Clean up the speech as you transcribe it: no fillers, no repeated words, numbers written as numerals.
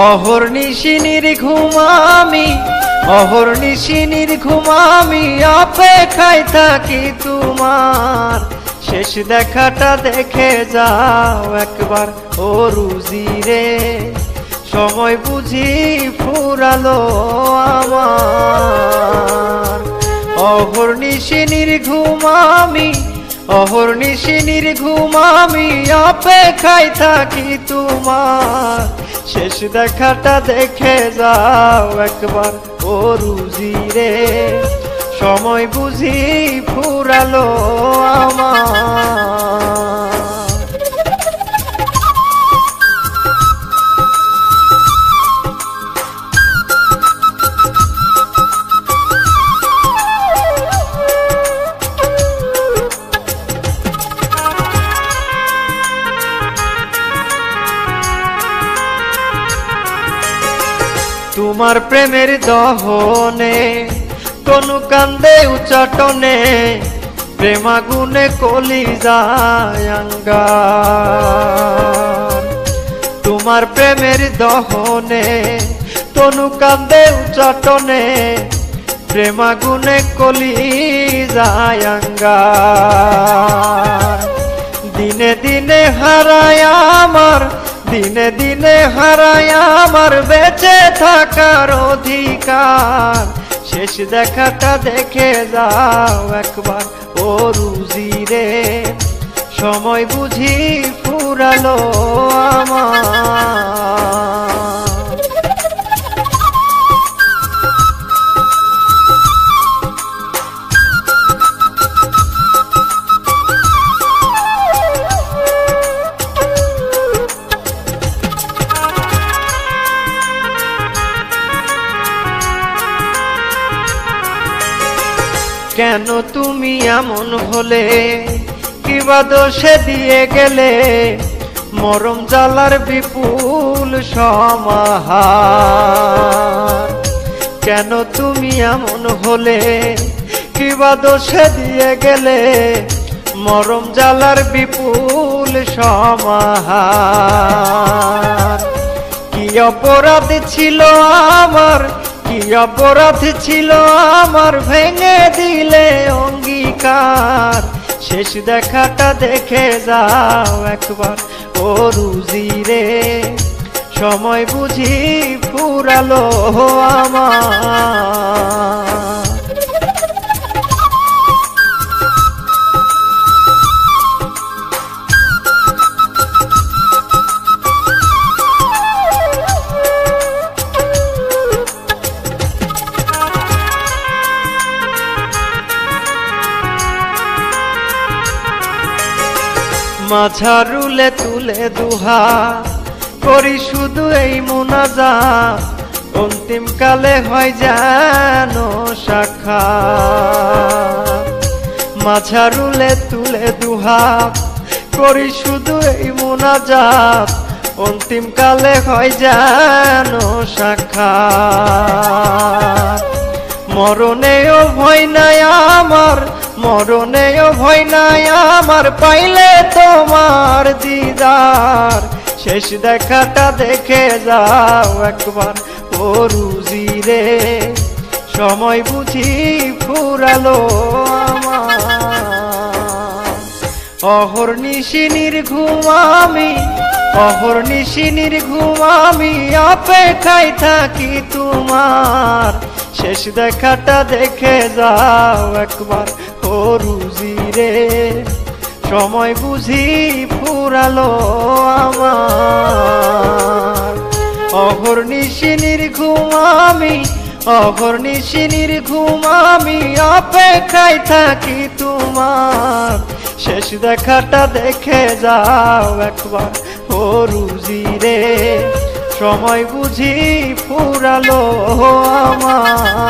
অহর্নিশি নির্ঘুম আমি, অহর্নিশি নির্ঘুম আমি অপেক্ষায় থাকি তোমার। শেষ দেখাটা দেখে যাও একবার ও রুজি রে, সময় বুঝি ফুরালো আমার। অহর্নিশি নির্ঘুম আমি, অহর্নিশি নির্ঘুম আমি অপেক্ষায় থাকি তোমার। শেষ দেখাটা দেখে যাও একবার ও রুজি রে, সময় বুঝি ফুরালো আমার। তোমার প্রেমের দহনে তনু কান্দে উচ্চাটনে, প্রেমাগুনে কলিজায় আঙ্গার। তোমার প্রেমের দহনে তনু কান্দে উচ্চাটনে, প্রেমাগুনে কলিজায় আঙ্গার। দিনে দিনে হারায় আমার, দিনে দিনে হারায় আমার বেঁচে থাকার অধিকার। শেষ দেখাটা দেখে যাও একবার ও রুজি রে, সময় বুঝি ফুরালো আমার। কেন তুমি এমন হলে, কিবা দোষে দিয়ে গেলে মরম জ্বালার বিপুল সমাহার। কেন তুমি এমন হলে, কিবা দোষে দিয়ে গেলে মরম জ্বালার বিপুল সমাহার। কি অপরাধ ছিল আমার, কি অপরাধ ছিল আমার ভেঙে দিলে অঙ্গীকার। শেষ দেখাটা দেখে যাও একবার ও রুজি রে, সময় বুঝি ফুরালো আমার। মাঝারুলে তুলে দুহা করি শুধু এই মুনাজাত, অন্তিম কালে হয় যেন সাক্ষাৎ। মাঝারুলে তুলে দুহা করি শুধু এই মুনাজাত, অন্তিম কালে হয় যেন সাক্ষাৎ। মরণেও ভয় নাই আমার, মরণেও ভয় নাই আমার পাইলে তোমার দিদার। শেষ দেখাটা দেখে যাও একবার ও রুজি রে, সময় বুঝি ফুরালো আমার। অহর্নিশি নির্ঘুম আমি, অহর্নিশি নির্ঘুম আমি অপেক্ষায় থাকি তোমার। শেষ দেখাটা দেখে যাও একবার ও রুজি রে, সময় বুঝি ফুরালো আমার। অহর্নিশি নির্ঘুম আমি, অহর্নিশি নির্ঘুম আমি অপেক্ষায় থাকি তোমার। শেষ দেখাটা দেখে যাও একবার ও রুজি রে, সময় বুঝি ফুরালো আমার।